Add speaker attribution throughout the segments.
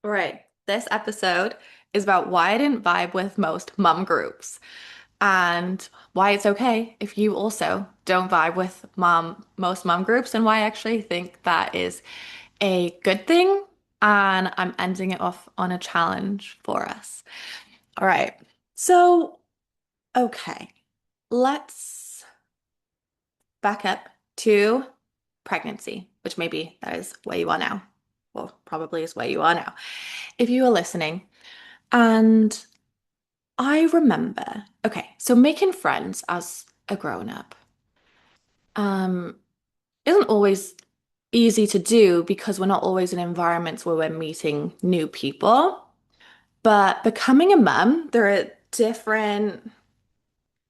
Speaker 1: All right. This episode is about why I didn't vibe with most mum groups and why it's okay if you also don't vibe with most mum groups and why I actually think that is a good thing. And I'm ending it off on a challenge for us. All right. So, okay. Let's back up to pregnancy, which maybe that is where you are now. Well, probably is where you are now. If you are listening, and I remember, okay, so making friends as a grown up um isn't always easy to do because we're not always in environments where we're meeting new people. But becoming a mum, there are different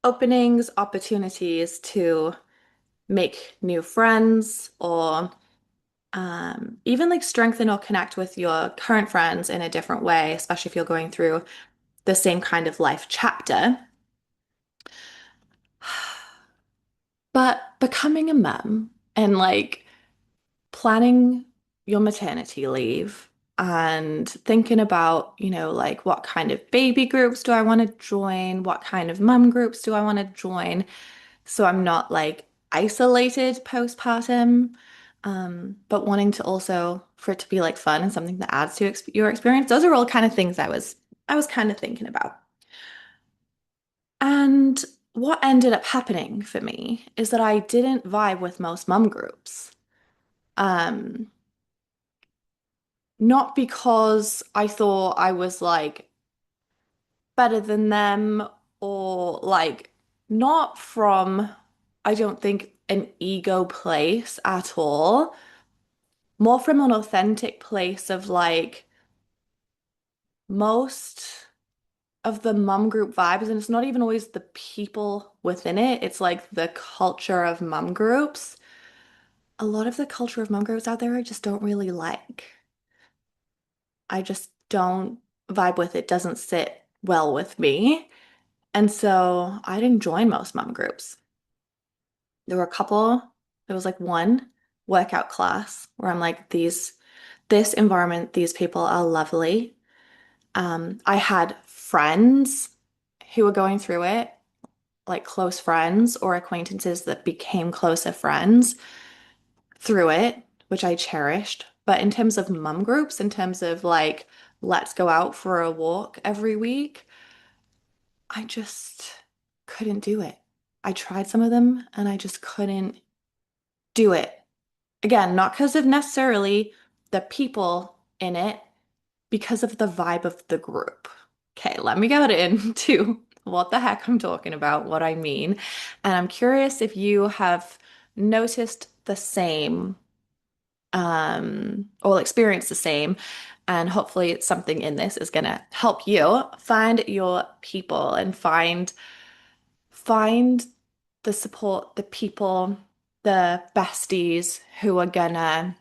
Speaker 1: openings, opportunities to make new friends or even like strengthen or connect with your current friends in a different way, especially if you're going through the same kind of life chapter. But becoming a mum and like planning your maternity leave and thinking about, like what kind of baby groups do I want to join? What kind of mum groups do I want to join? So I'm not like isolated postpartum, but wanting to also for it to be like fun and something that adds to ex your experience. Those are all kind of things I was kind of thinking about. And what ended up happening for me is that I didn't vibe with most mum groups. Um, Not because I thought I was like better than them or like not from, I don't think, an ego place at all. More from an authentic place of like most of the mum group vibes, and it's not even always the people within it, it's like the culture of mum groups. A lot of the culture of mum groups out there I just don't really like. I just don't vibe with it, doesn't sit well with me. And so I didn't join most mum groups. There were a couple, there was like one workout class where I'm like, this environment, these people are lovely. I had friends who were going through it, like close friends or acquaintances that became closer friends through it, which I cherished. But in terms of mum groups, in terms of like, let's go out for a walk every week, I just couldn't do it. I tried some of them and I just couldn't do it. Again, not because of necessarily the people in it, because of the vibe of the group. Okay, let me get into what the heck I'm talking about, what I mean. And I'm curious if you have noticed the same or experience the same. And hopefully, something in this is going to help you find your people and find the support, the people, the besties who are gonna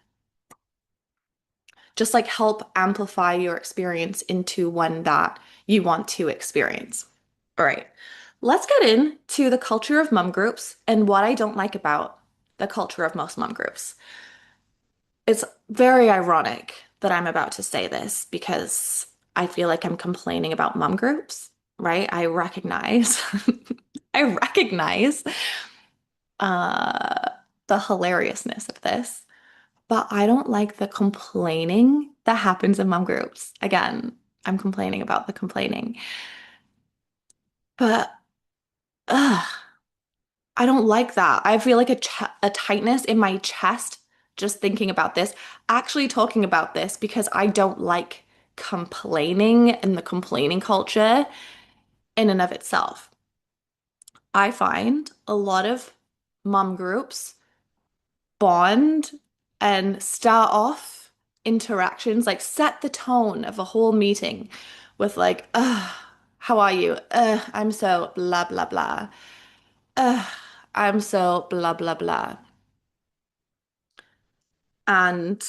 Speaker 1: just like help amplify your experience into one that you want to experience. All right, let's get into the culture of mum groups and what I don't like about the culture of most mum groups. It's very ironic that I'm about to say this because I feel like I'm complaining about mum groups, right? I recognize, I recognize uh, the hilariousness of this, but I don't like the complaining that happens in mum groups. Again, I'm complaining about the complaining, but ugh, I don't like that. I feel like a tightness in my chest just thinking about this, actually talking about this because I don't like complaining and the complaining culture in and of itself. I find a lot of mum groups bond and start off interactions, like set the tone of a whole meeting with like, how are you? I'm so blah blah blah. I'm so blah blah blah. And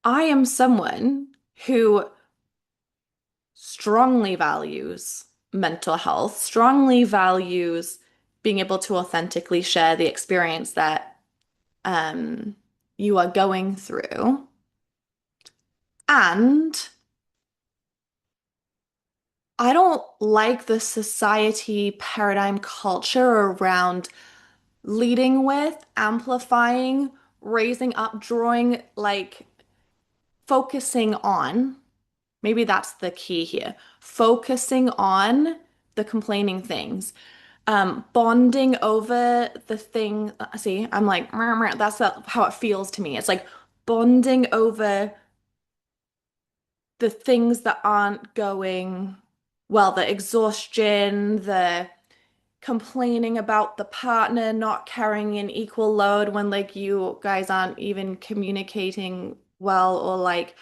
Speaker 1: I am someone who strongly values mental health, strongly values being able to authentically share the experience that um you are going through. And I don't like the society paradigm culture around leading with, amplifying, raising up, drawing, like focusing on. Maybe that's the key here. Focusing on the complaining things. Bonding over the thing. See, I'm like, "Meow, meow." How it feels to me. It's like bonding over the things that aren't going well, the exhaustion, the complaining about the partner not carrying an equal load when like you guys aren't even communicating well, or like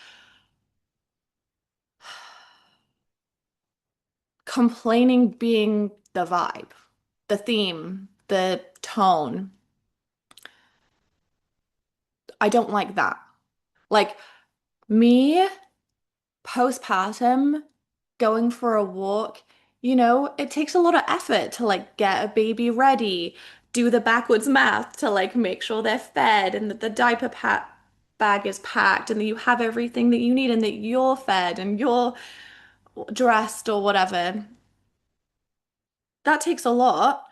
Speaker 1: complaining being the vibe, the theme, the tone. I don't like that. Like me postpartum going for a walk, it takes a lot of effort to like get a baby ready, do the backwards math to like make sure they're fed and that the bag is packed and that you have everything that you need and that you're fed and you're dressed or whatever. That takes a lot.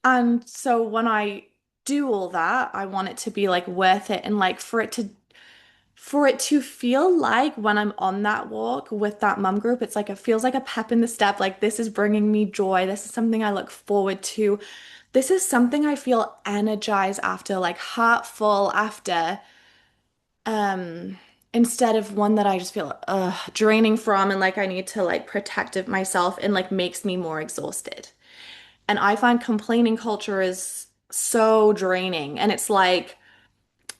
Speaker 1: And so when I do all that, I want it to be like worth it and like for it to feel like when I'm on that walk with that mum group, it's like it feels like a pep in the step. Like this is bringing me joy. This is something I look forward to. This is something I feel energized after, like heart full after, um, instead of one that I just feel draining from and like I need to like protect of myself and like makes me more exhausted. And I find complaining culture is so draining. And it's like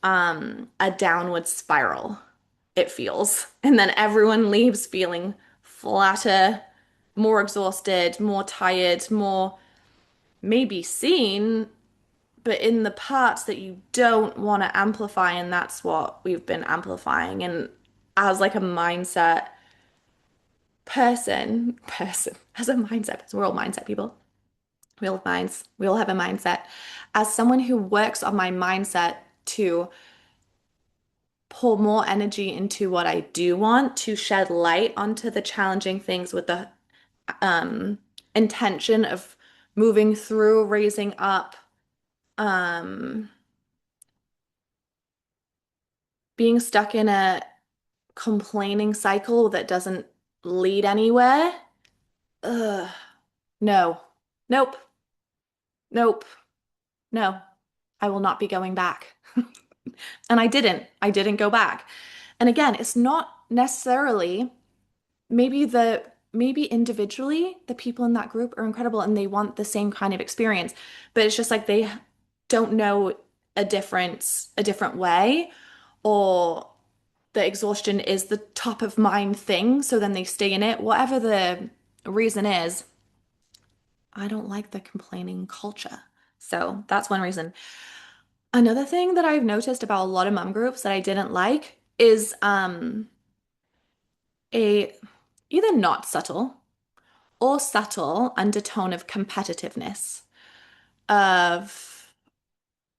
Speaker 1: a downward spiral, it feels. And then everyone leaves feeling flatter, more exhausted, more tired, more maybe seen, but in the parts that you don't want to amplify, and that's what we've been amplifying. And as like a mindset as a mindset person, we're all mindset people. We all have minds. We all have a mindset. As someone who works on my mindset to pour more energy into what I do want, to shed light onto the challenging things with the um, intention of moving through, raising up, um, being stuck in a complaining cycle that doesn't lead anywhere. Ugh, no, nope, nope, no. I will not be going back. And I didn't. I didn't go back. And again, it's not necessarily maybe individually the people in that group are incredible and they want the same kind of experience, but it's just like they don't know a different way, or the exhaustion is the top of mind thing, so then they stay in it. Whatever the reason is, I don't like the complaining culture. So that's one reason. Another thing that I've noticed about a lot of mom groups that I didn't like is a either not subtle or subtle undertone of competitiveness of,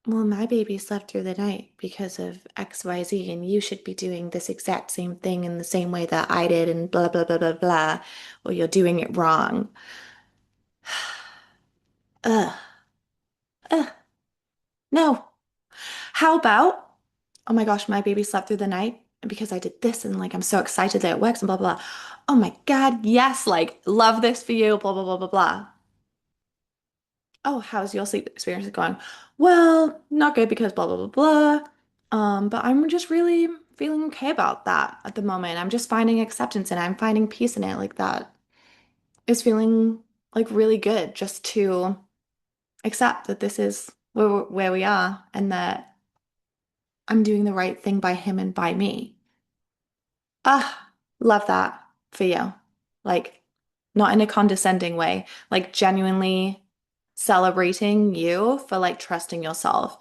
Speaker 1: well, my baby slept through the night because of XYZ, and you should be doing this exact same thing in the same way that I did, and blah, blah, blah, blah, blah, or you're doing it wrong. Ugh, ugh, no. How about, oh my gosh, my baby slept through the night because I did this, and like I'm so excited that it works, and blah, blah, blah. Oh my God, yes, like love this for you, blah, blah, blah, blah, blah. Oh, how's your sleep experience going? Well, not good because blah, blah, blah, blah. But I'm just really feeling okay about that at the moment. I'm just finding acceptance and I'm finding peace in it. Like that is feeling like really good just to accept that this is where we are and that I'm doing the right thing by him and by me. Ah, love that for you. Like, not in a condescending way, like genuinely celebrating you for like trusting yourself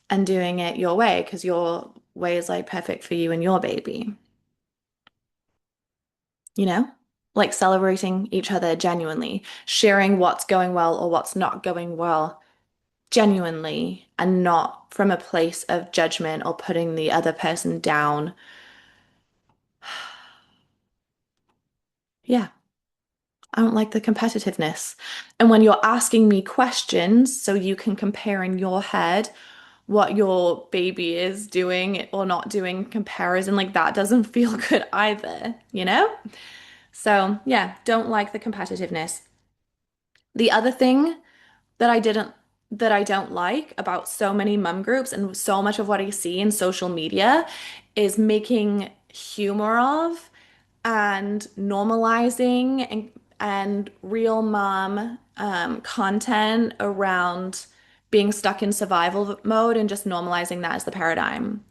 Speaker 1: and doing it your way because your way is like perfect for you and your baby, you know? Like celebrating each other genuinely, sharing what's going well or what's not going well genuinely and not from a place of judgment or putting the other person down. Yeah, I don't like the competitiveness. And when you're asking me questions so you can compare in your head what your baby is doing or not doing comparison, like that doesn't feel good either, you know? So, yeah, don't like the competitiveness. The other thing that I didn't that I don't like about so many mum groups and so much of what I see in social media is making humor of and normalizing and real mom content around being stuck in survival mode and just normalizing that as the paradigm.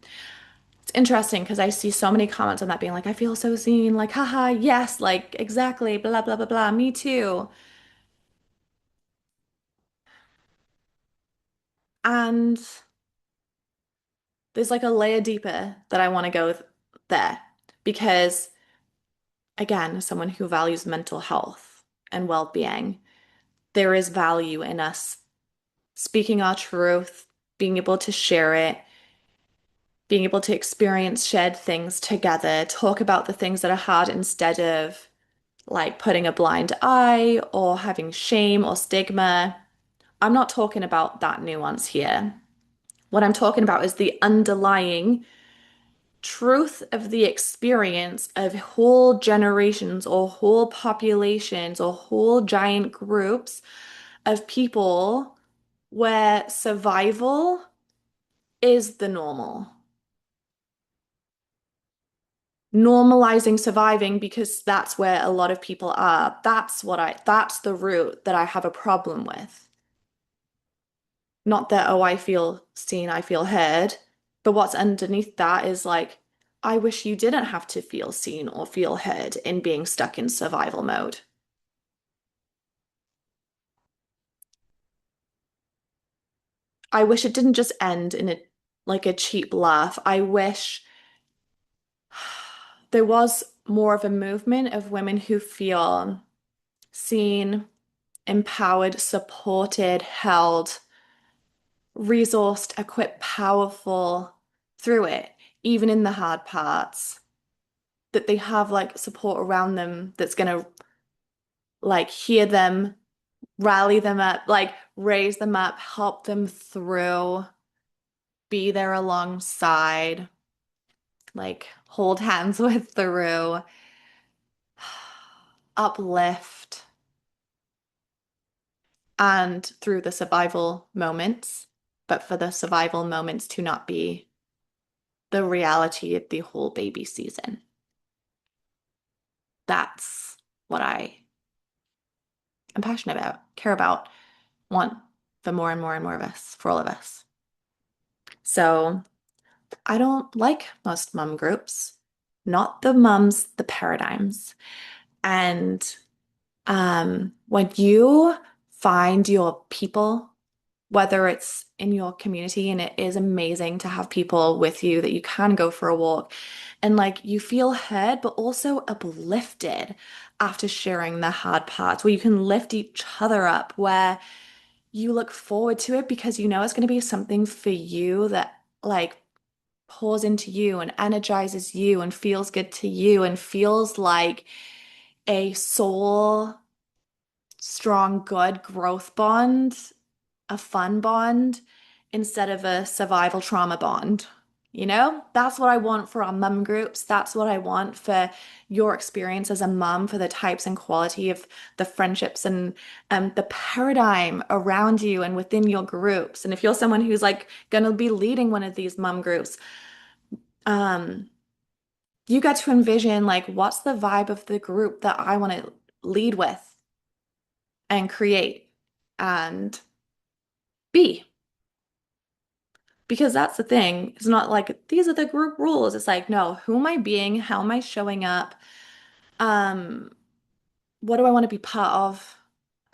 Speaker 1: It's interesting because I see so many comments on that being like, I feel so seen, like, haha, yes, like, exactly, blah, blah, blah, blah, me too. And there's like a layer deeper that I want to go there because, again, as someone who values mental health and well-being, there is value in us speaking our truth, being able to share it, being able to experience shared things together, talk about the things that are hard instead of like putting a blind eye or having shame or stigma. I'm not talking about that nuance here. What I'm talking about is the underlying truth of the experience of whole generations or whole populations or whole giant groups of people where survival is the normal. Normalizing surviving because that's where a lot of people are. That's the route that I have a problem with. Not that, oh, I feel seen, I feel heard, but what's underneath that is like, I wish you didn't have to feel seen or feel heard in being stuck in survival mode. I wish it didn't just end in a like a cheap laugh. I wish there was more of a movement of women who feel seen, empowered, supported, held, resourced, equipped, powerful through it, even in the hard parts, that they have like support around them that's gonna like hear them, rally them up, like raise them up, help them through, be there alongside, like hold hands with through, uplift, and through the survival moments, but for the survival moments to not be the reality of the whole baby season. That's what I am passionate about, care about, want for more and more and more of us, for all of us. So I don't like most mum groups, not the mums, the paradigms. And when you find your people, whether it's in your community, and it is amazing to have people with you that you can go for a walk and like you feel heard, but also uplifted after sharing the hard parts, where you can lift each other up, where you look forward to it because you know it's going to be something for you that like pours into you and energizes you and feels good to you and feels like a soul strong, good growth bond, a fun bond, instead of a survival trauma bond. You know, that's what I want for our mum groups. That's what I want for your experience as a mum, for the types and quality of the friendships and the paradigm around you and within your groups. And if you're someone who's like going to be leading one of these mum groups, um, you get to envision like what's the vibe of the group that I want to lead with and create and be. Because that's the thing. It's not like these are the group rules. It's like, no, who am I being? How am I showing up? Um, what do I want to be part of?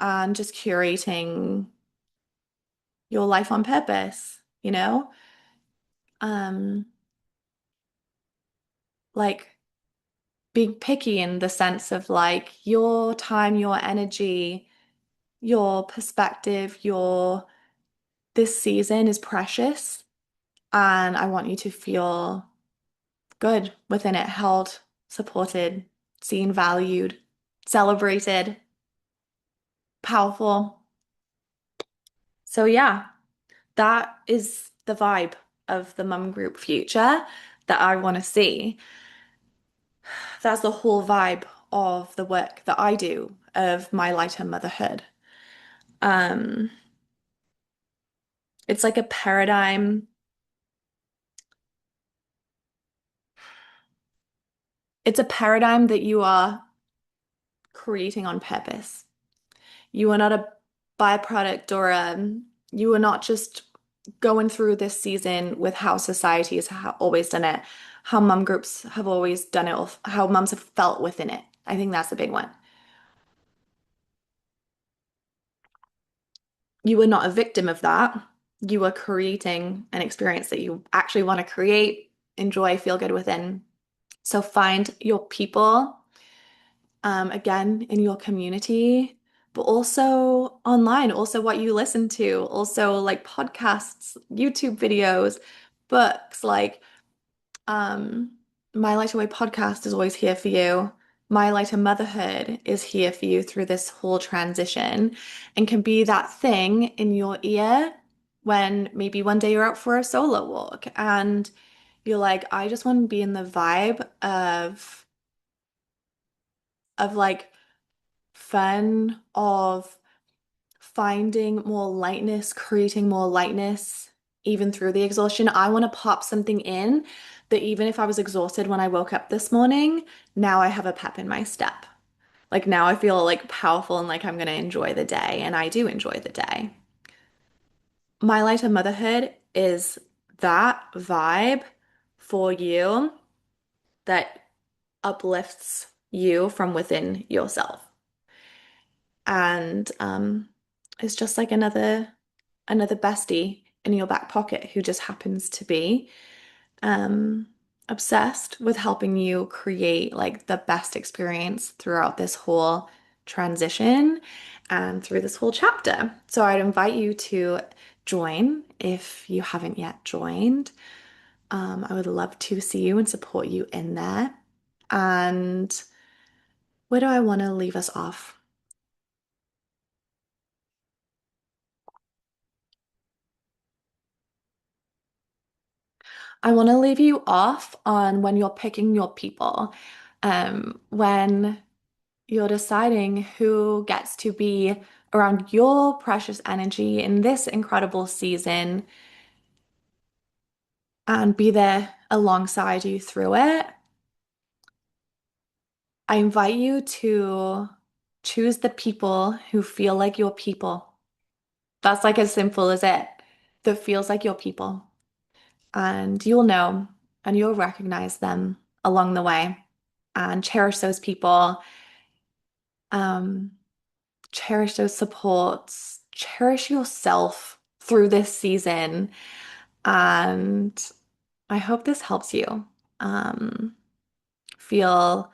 Speaker 1: And just curating your life on purpose, you know? Um, like being picky in the sense of like your time, your energy, your perspective, your this season is precious, and I want you to feel good within it, held. supported, seen, valued, celebrated, powerful. So yeah, that is the vibe of the mum group future that I want to see. That's the whole vibe of the work that I do of My Lighter Motherhood. Um, it's like a paradigm. It's a paradigm that you are creating on purpose. You are not a byproduct or you are not just going through this season with how society has always done it, how mum groups have always done it, or how mums have felt within it. I think that's a big one. You are not a victim of that. You are creating an experience that you actually want to create, enjoy, feel good within. So find your people, again, in your community, but also online, also what you listen to, also like podcasts, YouTube videos, books, like um, My Lighter Way podcast is always here for you. My Lighter Motherhood is here for you through this whole transition and can be that thing in your ear when maybe one day you're out for a solo walk and you're like, I just want to be in the vibe of like fun, of finding more lightness, creating more lightness, even through the exhaustion. I want to pop something in that even if I was exhausted when I woke up this morning, now I have a pep in my step. Like now I feel like powerful and like I'm going to enjoy the day, and I do enjoy the day. My Lighter Motherhood is that vibe for you that uplifts you from within yourself. And it's just like another bestie in your back pocket who just happens to be um obsessed with helping you create like the best experience throughout this whole transition and through this whole chapter. So I'd invite you to join if you haven't yet joined. I would love to see you and support you in there. And where do I want to leave us off? I want to leave you off on when you're picking your people, when you're deciding who gets to be around your precious energy in this incredible season and be there alongside you through it. I invite you to choose the people who feel like your people. That's like as simple as it. That feels like your people. And you'll know and you'll recognize them along the way and cherish those people, um, cherish those supports, cherish yourself through this season. And I hope this helps you feel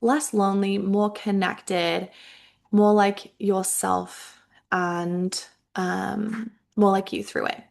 Speaker 1: less lonely, more connected, more like yourself, and more like you through it.